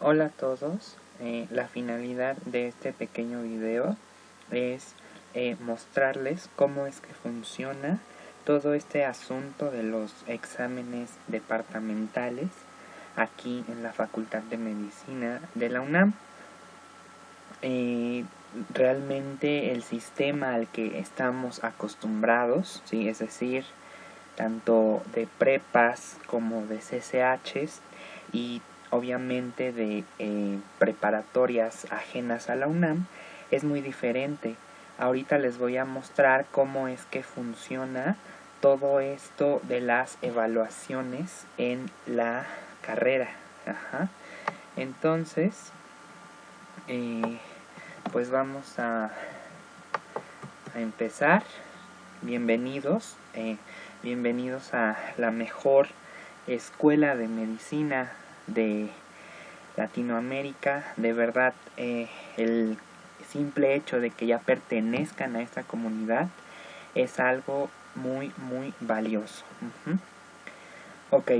Hola a todos, la finalidad de este pequeño video es mostrarles cómo es que funciona todo este asunto de los exámenes departamentales aquí en la Facultad de Medicina de la UNAM. Realmente el sistema al que estamos acostumbrados, ¿sí? Es decir, tanto de prepas como de CCHs y obviamente de preparatorias ajenas a la UNAM, es muy diferente. Ahorita les voy a mostrar cómo es que funciona todo esto de las evaluaciones en la carrera. Entonces, pues vamos a empezar. Bienvenidos, bienvenidos a la mejor escuela de medicina de Latinoamérica. De verdad, el simple hecho de que ya pertenezcan a esta comunidad es algo muy valioso. Ok,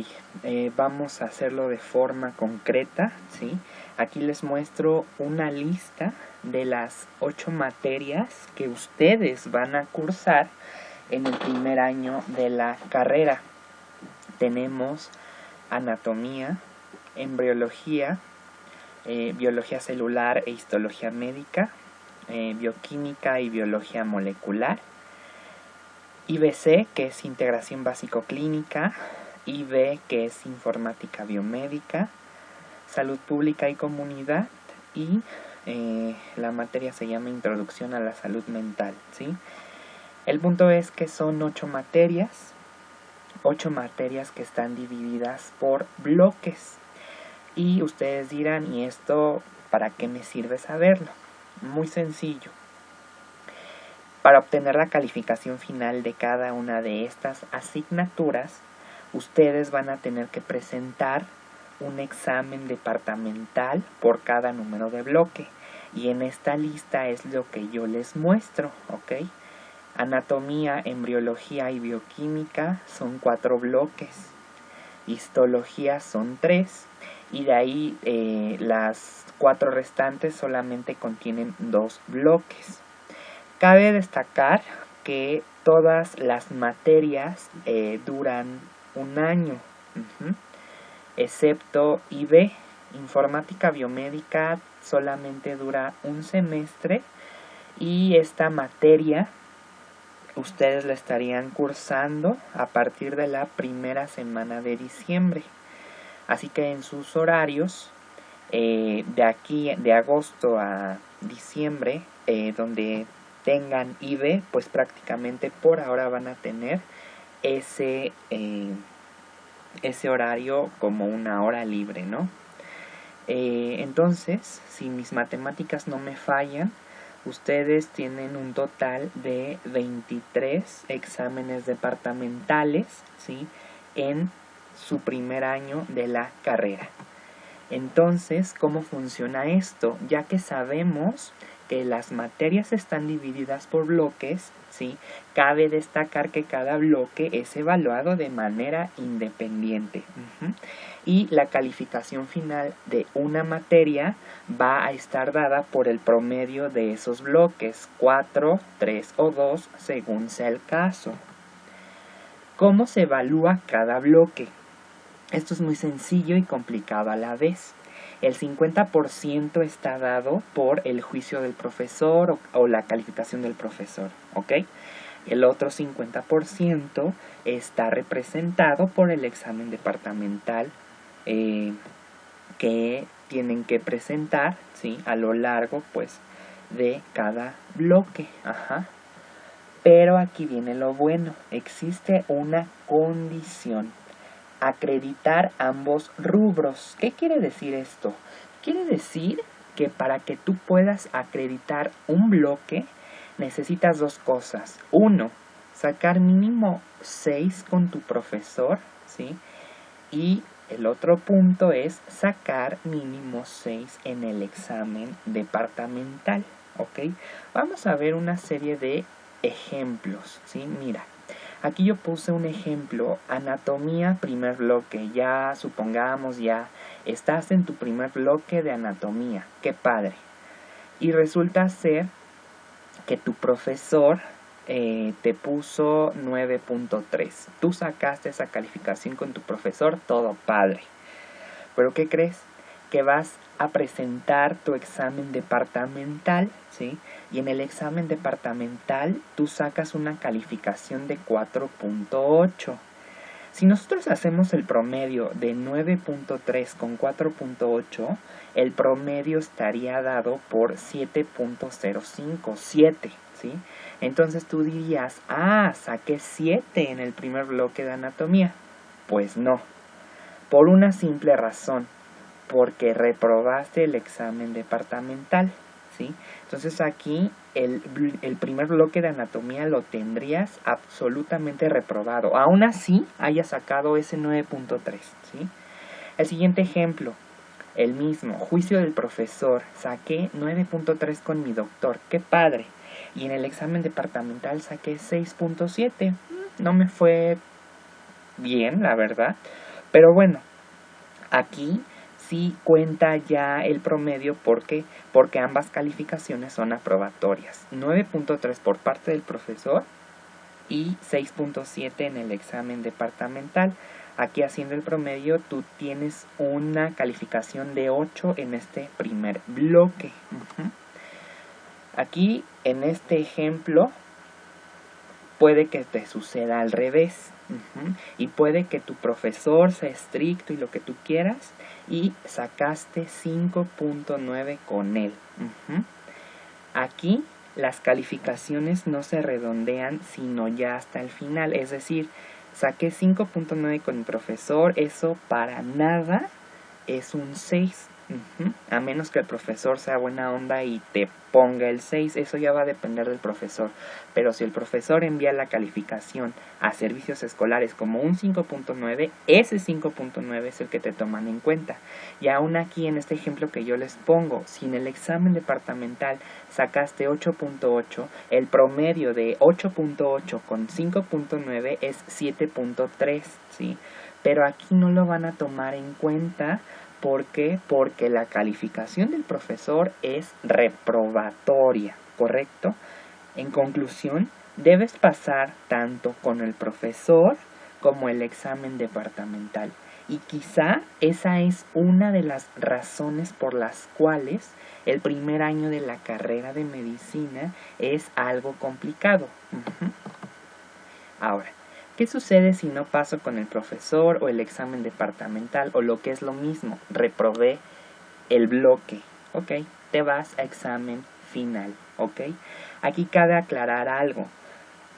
vamos a hacerlo de forma concreta, ¿sí? Aquí les muestro una lista de las 8 materias que ustedes van a cursar en el primer año de la carrera. Tenemos anatomía, embriología, biología celular e histología médica, bioquímica y biología molecular, IBC, que es integración básico-clínica, IB, que es informática biomédica, salud pública y comunidad, y la materia se llama introducción a la salud mental, ¿sí? El punto es que son 8 materias que están divididas por bloques. Y ustedes dirán, ¿y esto para qué me sirve saberlo? Muy sencillo. Para obtener la calificación final de cada una de estas asignaturas, ustedes van a tener que presentar un examen departamental por cada número de bloque. Y en esta lista es lo que yo les muestro, ¿ok? Anatomía, embriología y bioquímica son 4 bloques. Histología son 3. Y de ahí las 4 restantes solamente contienen 2 bloques. Cabe destacar que todas las materias duran un año, excepto IB, informática biomédica, solamente dura un semestre, y esta materia ustedes la estarían cursando a partir de la primera semana de diciembre. Así que en sus horarios, de agosto a diciembre, donde tengan IB, pues prácticamente por ahora van a tener ese horario como una hora libre, ¿no? Entonces, si mis matemáticas no me fallan, ustedes tienen un total de 23 exámenes departamentales, ¿sí?, en su primer año de la carrera. Entonces, ¿cómo funciona esto? Ya que sabemos que las materias están divididas por bloques, ¿sí?, cabe destacar que cada bloque es evaluado de manera independiente. Y la calificación final de una materia va a estar dada por el promedio de esos bloques, 4, 3 o 2, según sea el caso. ¿Cómo se evalúa cada bloque? Esto es muy sencillo y complicado a la vez. El 50% está dado por el juicio del profesor o la calificación del profesor, ¿ok? El otro 50% está representado por el examen departamental que tienen que presentar, ¿sí?, a lo largo, pues, de cada bloque. Pero aquí viene lo bueno. Existe una condición: acreditar ambos rubros. ¿Qué quiere decir esto? Quiere decir que para que tú puedas acreditar un bloque, necesitas 2 cosas. 1, sacar mínimo 6 con tu profesor, ¿sí? Y el otro punto es sacar mínimo 6 en el examen departamental, ¿ok? Vamos a ver una serie de ejemplos, ¿sí? Mira, Aquí yo puse un ejemplo, anatomía, primer bloque, ya supongamos ya estás en tu primer bloque de anatomía, qué padre. Y resulta ser que tu profesor te puso 9.3. Tú sacaste esa calificación con tu profesor, todo padre. Pero ¿qué crees? Que vas a presentar tu examen departamental, ¿sí? Y en el examen departamental tú sacas una calificación de 4.8. Si nosotros hacemos el promedio de 9.3 con 4.8, el promedio estaría dado por 7.05, 7, ¿sí? Entonces tú dirías, saqué 7 en el primer bloque de anatomía. Pues no, por una simple razón, porque reprobaste el examen departamental, ¿sí? Entonces aquí el primer bloque de anatomía lo tendrías absolutamente reprobado. Aún así hayas sacado ese 9.3, ¿sí? El siguiente ejemplo, el mismo, juicio del profesor. Saqué 9.3 con mi doctor, qué padre. Y en el examen departamental saqué 6.7. No me fue bien, la verdad. Pero bueno, aquí sí cuenta ya el promedio porque ambas calificaciones son aprobatorias. 9.3 por parte del profesor y 6.7 en el examen departamental. Aquí haciendo el promedio tú tienes una calificación de 8 en este primer bloque. Aquí en este ejemplo puede que te suceda al revés. Y puede que tu profesor sea estricto y lo que tú quieras y sacaste 5.9 con él. Aquí las calificaciones no se redondean sino ya hasta el final, es decir, saqué 5.9 con mi profesor, eso para nada es un 6. A menos que el profesor sea buena onda y te ponga el 6, eso ya va a depender del profesor. Pero si el profesor envía la calificación a servicios escolares como un 5.9, ese 5.9 es el que te toman en cuenta. Y aún aquí en este ejemplo que yo les pongo, si en el examen departamental sacaste 8.8, el promedio de 8.8 con 5.9 es 7.3, ¿sí? Pero aquí no lo van a tomar en cuenta. ¿Por qué? Porque la calificación del profesor es reprobatoria, ¿correcto? En conclusión, debes pasar tanto con el profesor como el examen departamental. Y quizá esa es una de las razones por las cuales el primer año de la carrera de medicina es algo complicado. Ahora, ¿qué sucede si no paso con el profesor o el examen departamental o lo que es lo mismo? Reprobé el bloque. Ok, te vas a examen final. Ok, aquí cabe aclarar algo.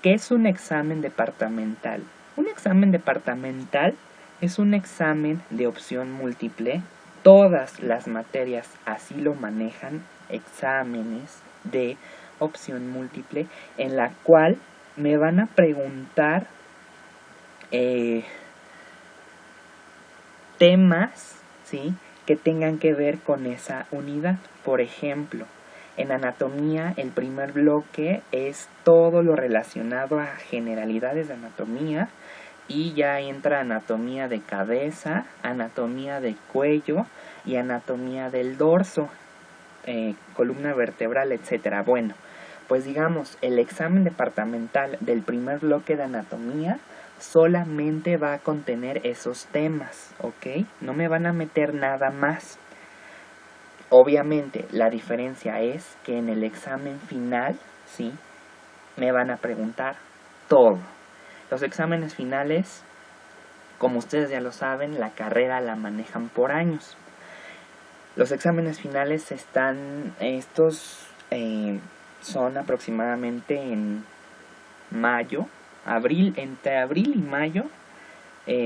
¿Qué es un examen departamental? Un examen departamental es un examen de opción múltiple. Todas las materias así lo manejan, exámenes de opción múltiple, en la cual me van a preguntar temas, ¿sí?, que tengan que ver con esa unidad. Por ejemplo, en anatomía el primer bloque es todo lo relacionado a generalidades de anatomía y ya entra anatomía de cabeza, anatomía de cuello y anatomía del dorso, columna vertebral, etcétera. Bueno, pues digamos, el examen departamental del primer bloque de anatomía solamente va a contener esos temas, ¿ok? No me van a meter nada más. Obviamente, la diferencia es que en el examen final, ¿sí?, me van a preguntar todo. Los exámenes finales, como ustedes ya lo saben, la carrera la manejan por años. Los exámenes finales son aproximadamente en mayo, entre abril y mayo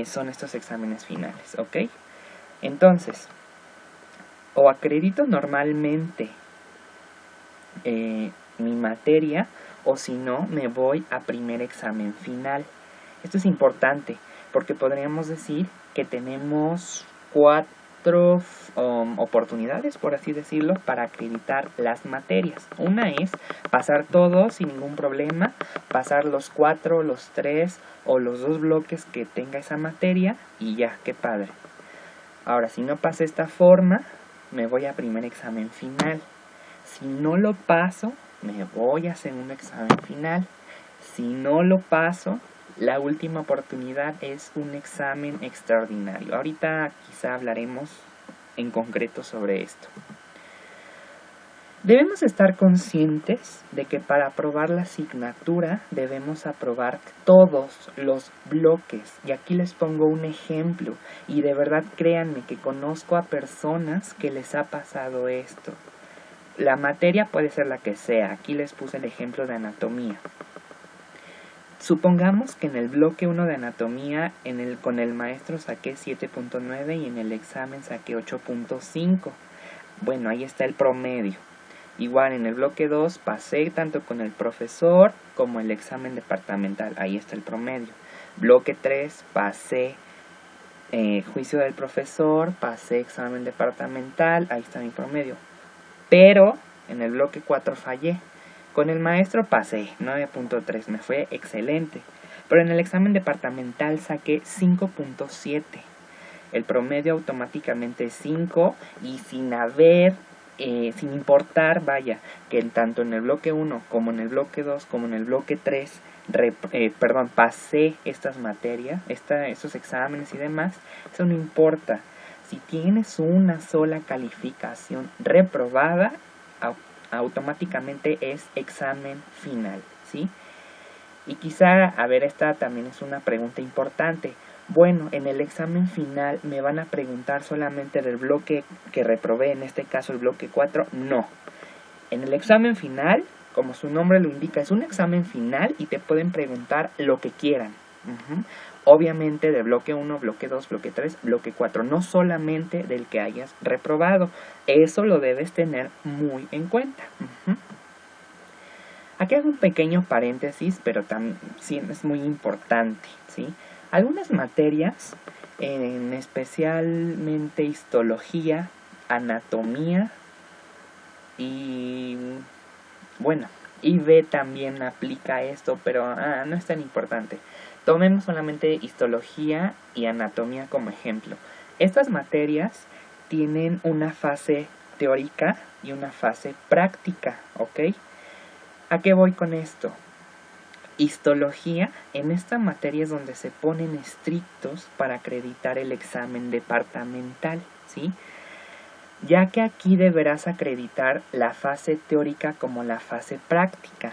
son estos exámenes finales, ¿ok? Entonces, o acredito normalmente mi materia, o si no, me voy a primer examen final. Esto es importante, porque podríamos decir que tenemos 4 oportunidades, por así decirlo, para acreditar las materias. Una es pasar todo sin ningún problema, pasar los 4, los 3 o los 2 bloques que tenga esa materia y ya, qué padre. Ahora, si no pasa esta forma, me voy a primer examen final. Si no lo paso, me voy a segundo examen final. Si no lo paso, la última oportunidad es un examen extraordinario. Ahorita quizá hablaremos en concreto sobre esto. Debemos estar conscientes de que para aprobar la asignatura debemos aprobar todos los bloques. Y aquí les pongo un ejemplo. Y de verdad créanme que conozco a personas que les ha pasado esto. La materia puede ser la que sea. Aquí les puse el ejemplo de anatomía. Supongamos que en el bloque 1 de anatomía con el maestro saqué 7.9 y en el examen saqué 8.5. Bueno, ahí está el promedio. Igual en el bloque 2 pasé tanto con el profesor como el examen departamental. Ahí está el promedio. Bloque 3 pasé juicio del profesor, pasé examen departamental. Ahí está mi promedio. Pero en el bloque 4 fallé. Con el maestro pasé 9.3, me fue excelente. Pero en el examen departamental saqué 5.7. El promedio automáticamente es 5 y sin importar, vaya, que tanto en el bloque 1 como en el bloque 2 como en el bloque 3, pasé estas materias, estos exámenes y demás, eso no importa. Si tienes una sola calificación reprobada, automáticamente es examen final, ¿sí? Y quizá, a ver, esta también es una pregunta importante. Bueno, en el examen final me van a preguntar solamente del bloque que reprobé, en este caso el bloque 4, no. En el examen final, como su nombre lo indica, es un examen final y te pueden preguntar lo que quieran. Obviamente de bloque 1, bloque 2, bloque 3, bloque 4, no solamente del que hayas reprobado. Eso lo debes tener muy en cuenta. Aquí hago un pequeño paréntesis, pero también sí, es muy importante, ¿sí? Algunas materias, especialmente histología, anatomía y bueno, IB también aplica esto, pero no es tan importante. Tomemos solamente histología y anatomía como ejemplo. Estas materias tienen una fase teórica y una fase práctica, ¿ok? ¿A qué voy con esto? Histología, en esta materia es donde se ponen estrictos para acreditar el examen departamental, ¿sí? Ya que aquí deberás acreditar la fase teórica como la fase práctica.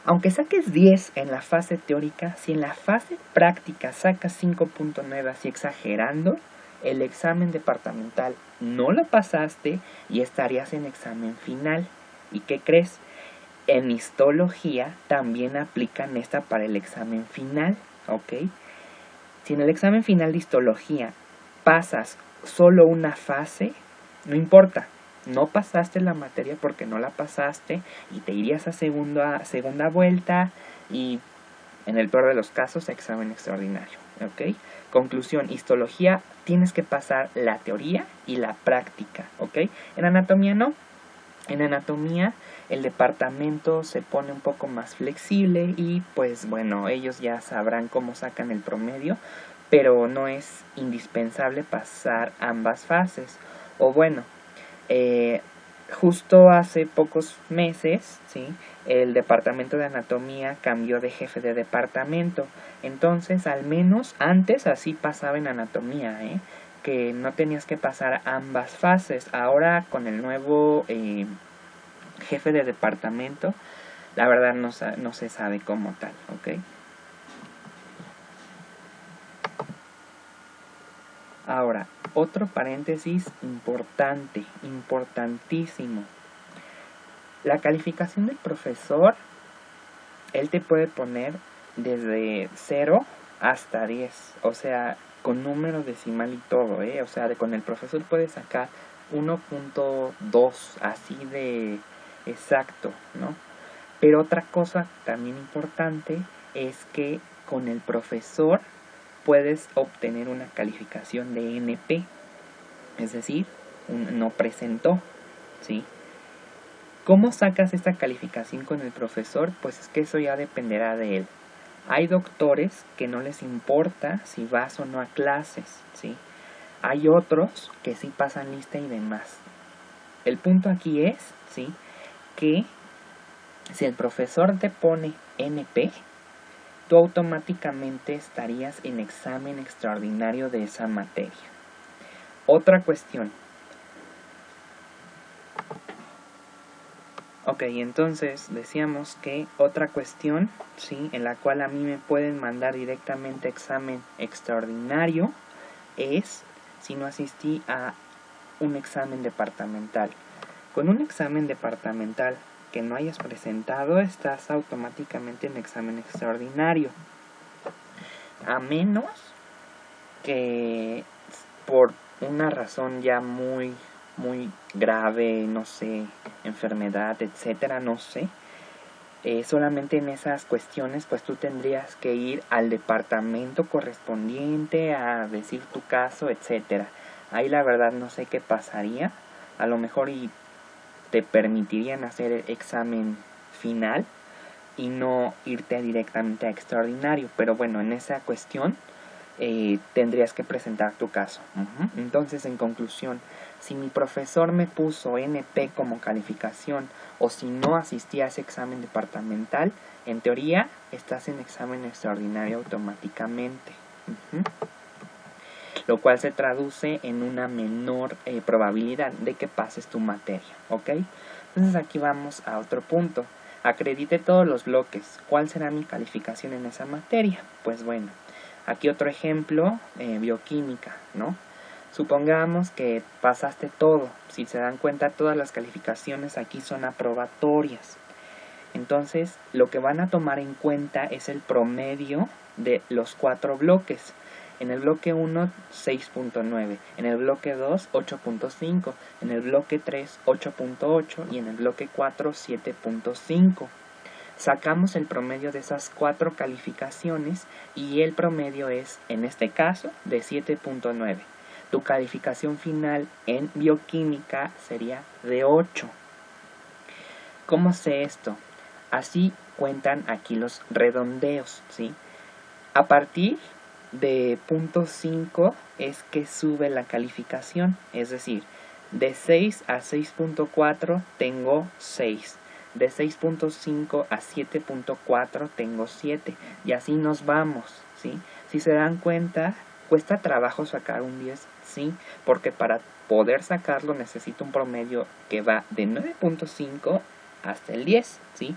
Aunque saques 10 en la fase teórica, si en la fase práctica sacas 5.9 así exagerando, el examen departamental no lo pasaste y estarías en examen final. ¿Y qué crees? En histología también aplican esta para el examen final, ¿ok? Si en el examen final de histología pasas solo una fase, no importa. No pasaste la materia porque no la pasaste y te irías a segunda vuelta y en el peor de los casos examen extraordinario, ¿ok? Conclusión, histología tienes que pasar la teoría y la práctica, ¿ok? En anatomía no. En anatomía el departamento se pone un poco más flexible y pues bueno, ellos ya sabrán cómo sacan el promedio, pero no es indispensable pasar ambas fases. O bueno, justo hace pocos meses, ¿sí?, el departamento de anatomía cambió de jefe de departamento. Entonces, al menos antes así pasaba en anatomía, que no tenías que pasar ambas fases. Ahora con el nuevo jefe de departamento, la verdad no se sabe cómo tal, ¿ok? Ahora, otro paréntesis importante, importantísimo. La calificación del profesor, él te puede poner desde 0 hasta 10, o sea, con número decimal y todo, o sea, con el profesor puedes sacar 1.2, así de exacto, ¿no? Pero otra cosa también importante es que con el profesor puedes obtener una calificación de NP. es decir, no presentó, ¿sí? ¿Cómo sacas esta calificación con el profesor? Pues es que eso ya dependerá de él. Hay doctores que no les importa si vas o no a clases, ¿sí? Hay otros que sí pasan lista y demás. El punto aquí es, ¿sí?, que si el profesor te pone NP, tú automáticamente estarías en examen extraordinario de esa materia. Otra cuestión. Ok, entonces decíamos que otra cuestión, ¿sí?, en la cual a mí me pueden mandar directamente examen extraordinario es si no asistí a un examen departamental. Con un examen departamental que no hayas presentado, estás automáticamente en examen extraordinario. A menos que por una razón ya muy grave, no sé, enfermedad, etcétera, no sé, solamente en esas cuestiones pues tú tendrías que ir al departamento correspondiente a decir tu caso, etcétera. Ahí la verdad no sé qué pasaría, a lo mejor y te permitirían hacer el examen final y no irte directamente a extraordinario, pero bueno, en esa cuestión tendrías que presentar tu caso. Entonces, en conclusión, si mi profesor me puso NP como calificación o si no asistí a ese examen departamental, en teoría estás en examen extraordinario automáticamente. Lo cual se traduce en una menor probabilidad de que pases tu materia, ¿ok? Entonces aquí vamos a otro punto. Acredite todos los bloques. ¿Cuál será mi calificación en esa materia? Pues bueno, aquí otro ejemplo, bioquímica, ¿no? Supongamos que pasaste todo. Si se dan cuenta, todas las calificaciones aquí son aprobatorias. Entonces, lo que van a tomar en cuenta es el promedio de los 4 bloques. En el bloque 1, 6.9. En el bloque 2, 8.5. En el bloque 3, 8.8. Y en el bloque 4, 7.5. Sacamos el promedio de esas 4 calificaciones y el promedio es, en este caso, de 7.9. Tu calificación final en bioquímica sería de 8. ¿Cómo sé esto? Así cuentan aquí los redondeos, ¿sí? A partir de punto 5 es que sube la calificación, es decir, de 6 a 6.4 tengo 6, de 6.5 a 7.4 tengo 7, y así nos vamos, ¿sí? Si se dan cuenta, cuesta trabajo sacar un 10, sí, porque para poder sacarlo necesito un promedio que va de 9.5 hasta el 10, ¿sí?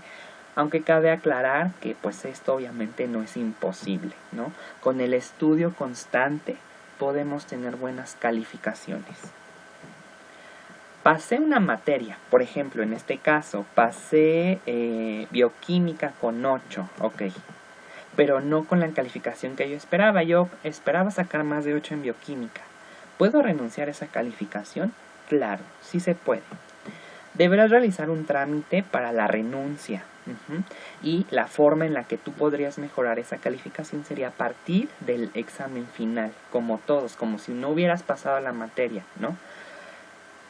Aunque cabe aclarar que pues esto obviamente no es imposible, ¿no? Con el estudio constante podemos tener buenas calificaciones. Pasé una materia, por ejemplo, en este caso, pasé bioquímica con 8, ok, pero no con la calificación que yo esperaba. Yo esperaba sacar más de 8 en bioquímica. ¿Puedo renunciar a esa calificación? Claro, sí se puede. Deberás realizar un trámite para la renuncia. Y la forma en la que tú podrías mejorar esa calificación sería a partir del examen final, como todos, como si no hubieras pasado la materia, ¿no?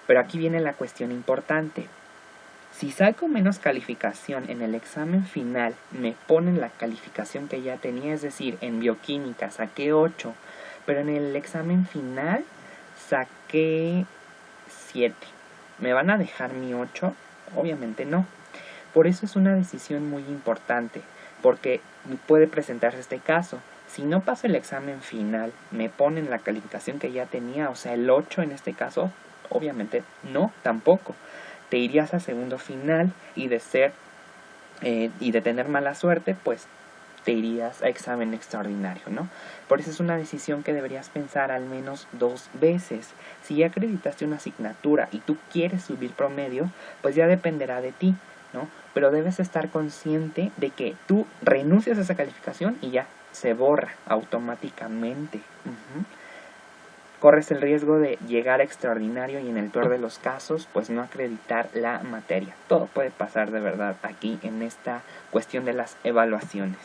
Pero aquí viene la cuestión importante. Si saco menos calificación en el examen final, me ponen la calificación que ya tenía, es decir, en bioquímica saqué 8, pero en el examen final saqué 7. ¿Me van a dejar mi 8? Obviamente no. Por eso es una decisión muy importante, porque puede presentarse este caso. Si no paso el examen final, me ponen la calificación que ya tenía, o sea, el 8 en este caso, obviamente no, tampoco. Te irías a segundo final y de tener mala suerte, pues te irías a examen extraordinario, ¿no? Por eso es una decisión que deberías pensar al menos 2 veces. Si ya acreditaste una asignatura y tú quieres subir promedio, pues ya dependerá de ti, ¿no? Pero debes estar consciente de que tú renuncias a esa calificación y ya se borra automáticamente. Corres el riesgo de llegar a extraordinario y en el peor de los casos, pues no acreditar la materia. Todo puede pasar de verdad aquí en esta cuestión de las evaluaciones.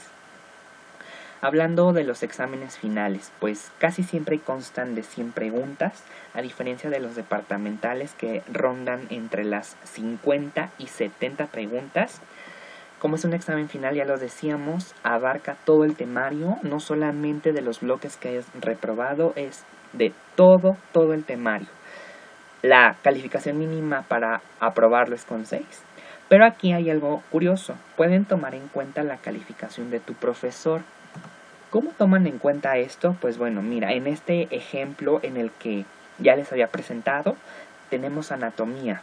Hablando de los exámenes finales, pues casi siempre constan de 100 preguntas, a diferencia de los departamentales que rondan entre las 50 y 70 preguntas. Como es un examen final, ya lo decíamos, abarca todo el temario, no solamente de los bloques que hayas reprobado, es de todo el temario. La calificación mínima para aprobarlo es con 6. Pero aquí hay algo curioso, pueden tomar en cuenta la calificación de tu profesor. ¿Cómo toman en cuenta esto? Pues bueno, mira, en este ejemplo en el que ya les había presentado, tenemos anatomía,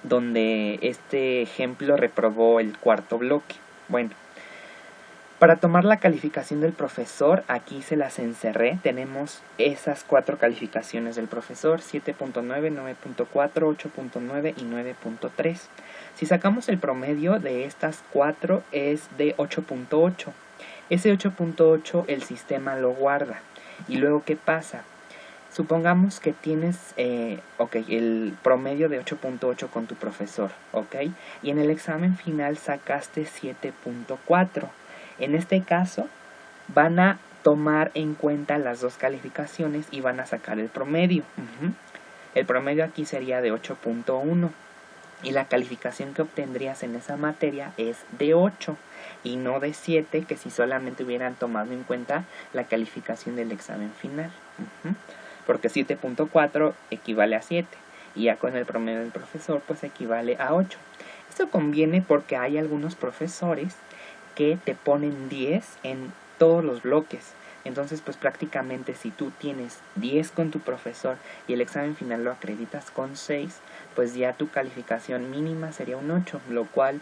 donde este ejemplo reprobó el cuarto bloque. Bueno, para tomar la calificación del profesor, aquí se las encerré, tenemos esas 4 calificaciones del profesor, 7.9, 9.4, 8.9 y 9.3. Si sacamos el promedio de estas 4 es de 8.8. Ese 8.8 el sistema lo guarda. ¿Y luego qué pasa? Supongamos que tienes el promedio de 8.8 con tu profesor, y en el examen final sacaste 7.4. En este caso van a tomar en cuenta las 2 calificaciones y van a sacar el promedio. El promedio aquí sería de 8.1 y la calificación que obtendrías en esa materia es de 8 y no de 7, que si solamente hubieran tomado en cuenta la calificación del examen final. Porque 7.4 equivale a 7 y ya con el promedio del profesor pues equivale a 8. Esto conviene porque hay algunos profesores que te ponen 10 en todos los bloques. Entonces pues prácticamente si tú tienes 10 con tu profesor y el examen final lo acreditas con 6, pues ya tu calificación mínima sería un 8, lo cual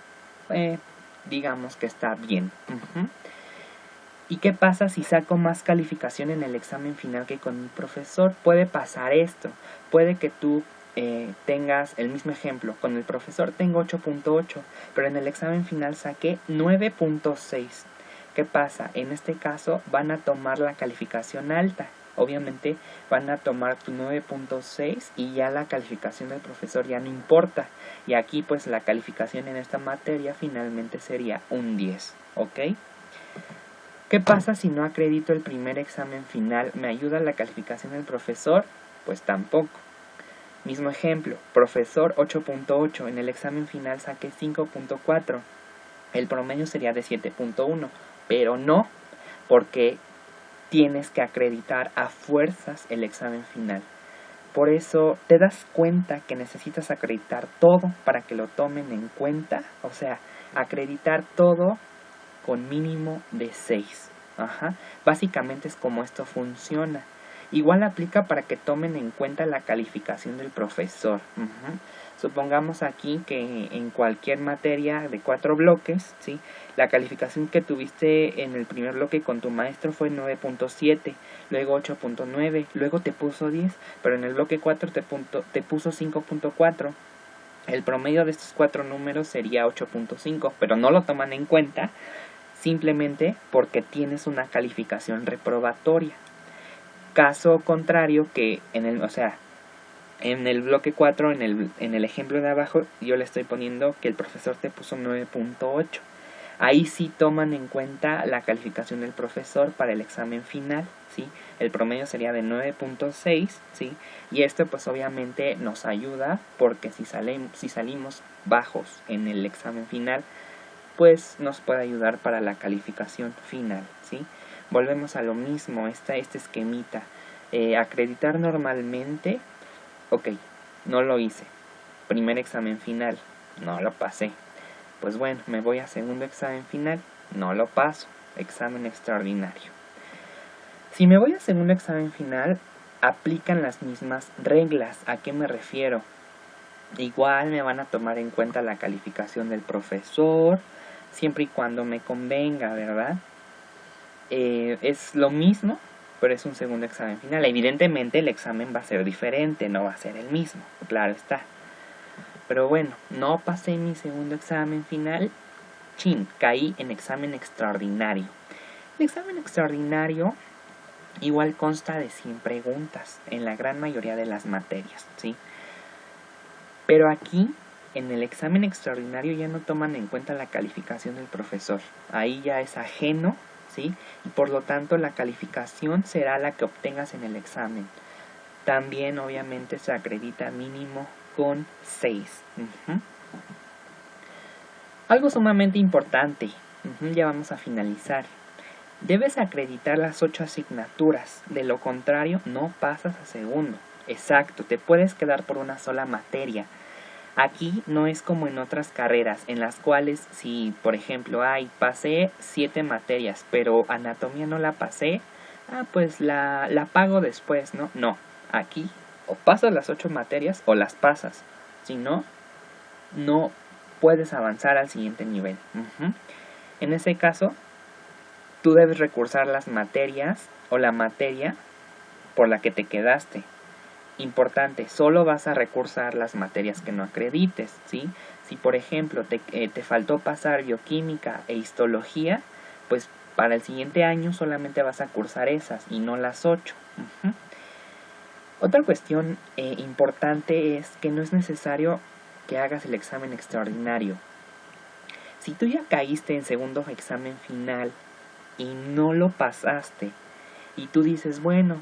digamos que está bien. ¿Y qué pasa si saco más calificación en el examen final que con mi profesor? Puede pasar esto. Puede que tú tengas el mismo ejemplo. Con el profesor tengo 8.8, pero en el examen final saqué 9.6. ¿Qué pasa? En este caso van a tomar la calificación alta. Obviamente van a tomar tu 9.6 y ya la calificación del profesor ya no importa. Y aquí pues la calificación en esta materia finalmente sería un 10. ¿Qué pasa si no acredito el primer examen final? ¿Me ayuda la calificación del profesor? Pues tampoco. Mismo ejemplo, profesor 8.8, en el examen final saqué 5.4. El promedio sería de 7.1, pero no, porque tienes que acreditar a fuerzas el examen final. Por eso te das cuenta que necesitas acreditar todo para que lo tomen en cuenta, o sea, acreditar todo con mínimo de 6. Básicamente es como esto funciona. Igual aplica para que tomen en cuenta la calificación del profesor. Supongamos aquí que en cualquier materia de 4 bloques, ¿sí?, la calificación que tuviste en el primer bloque con tu maestro fue 9.7, luego 8.9, luego te puso 10, pero en el bloque 4 te puso 5.4. El promedio de estos 4 números sería 8.5, pero no lo toman en cuenta simplemente porque tienes una calificación reprobatoria. Caso contrario que en el bloque 4, en el ejemplo de abajo, yo le estoy poniendo que el profesor te puso 9.8. Ahí sí toman en cuenta la calificación del profesor para el examen final, ¿sí? El promedio sería de 9.6, ¿sí? Y esto pues obviamente nos ayuda porque si salimos bajos en el examen final, pues nos puede ayudar para la calificación final, ¿sí? Volvemos a lo mismo, este esquemita. Acreditar normalmente, no lo hice. Primer examen final, no lo pasé. Pues bueno, me voy a segundo examen final, no lo paso. Examen extraordinario. Si me voy a segundo examen final, aplican las mismas reglas. ¿A qué me refiero? Igual me van a tomar en cuenta la calificación del profesor, siempre y cuando me convenga, ¿verdad? Es lo mismo, pero es un segundo examen final. Evidentemente el examen va a ser diferente, no va a ser el mismo, claro está. Pero bueno, no pasé mi segundo examen final, caí en examen extraordinario. El examen extraordinario igual consta de 100 preguntas en la gran mayoría de las materias, ¿sí? Pero aquí, en el examen extraordinario, ya no toman en cuenta la calificación del profesor. Ahí ya es ajeno, ¿sí? Y por lo tanto la calificación será la que obtengas en el examen. También obviamente se acredita mínimo con 6. Algo sumamente importante, ya vamos a finalizar. Debes acreditar las 8 asignaturas, de lo contrario no pasas a segundo. Exacto, te puedes quedar por una sola materia. Aquí no es como en otras carreras, en las cuales si, por ejemplo, pasé 7 materias, pero anatomía no la pasé, pues la pago después, ¿no? No, aquí o pasas las 8 materias o las pasas. Si no, no puedes avanzar al siguiente nivel. En ese caso, tú debes recursar las materias o la materia por la que te quedaste. Importante, solo vas a recursar las materias que no acredites, ¿sí? Si por ejemplo te faltó pasar bioquímica e histología, pues para el siguiente año solamente vas a cursar esas y no las 8. Otra cuestión importante es que no es necesario que hagas el examen extraordinario. Si tú ya caíste en segundo examen final y no lo pasaste y tú dices, bueno,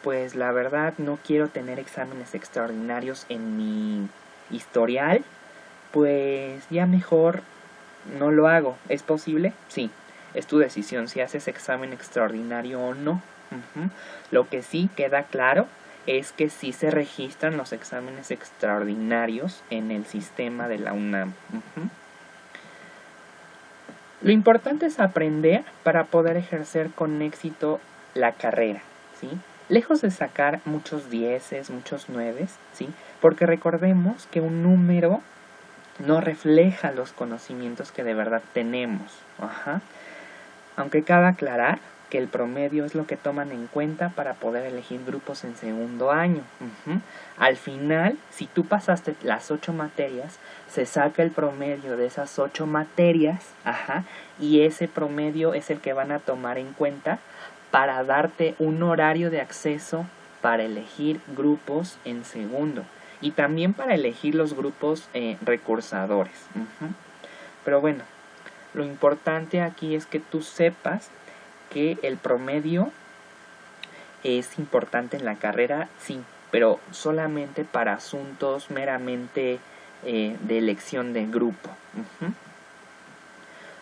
pues la verdad no quiero tener exámenes extraordinarios en mi historial, pues ya mejor no lo hago. ¿Es posible? Sí, es tu decisión si haces examen extraordinario o no. Lo que sí queda claro es que sí se registran los exámenes extraordinarios en el sistema de la UNAM. Lo importante es aprender para poder ejercer con éxito la carrera, ¿sí? Lejos de sacar muchos 10, muchos 9, ¿sí? Porque recordemos que un número no refleja los conocimientos que de verdad tenemos. Aunque cabe aclarar que el promedio es lo que toman en cuenta para poder elegir grupos en segundo año. Al final, si tú pasaste las 8 materias, se saca el promedio de esas 8 materias, y ese promedio es el que van a tomar en cuenta para darte un horario de acceso para elegir grupos en segundo y también para elegir los grupos recursadores. Pero bueno, lo importante aquí es que tú sepas que el promedio es importante en la carrera, sí, pero solamente para asuntos meramente de elección de grupo.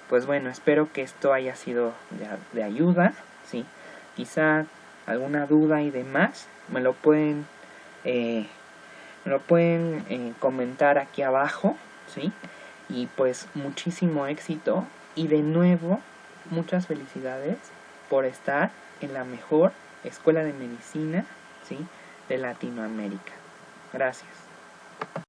Pues bueno, espero que esto haya sido de ayuda, ¿sí? Quizá alguna duda y demás me lo pueden comentar aquí abajo, ¿sí? Y pues muchísimo éxito y de nuevo muchas felicidades por estar en la mejor escuela de medicina, ¿sí?, de Latinoamérica. Gracias.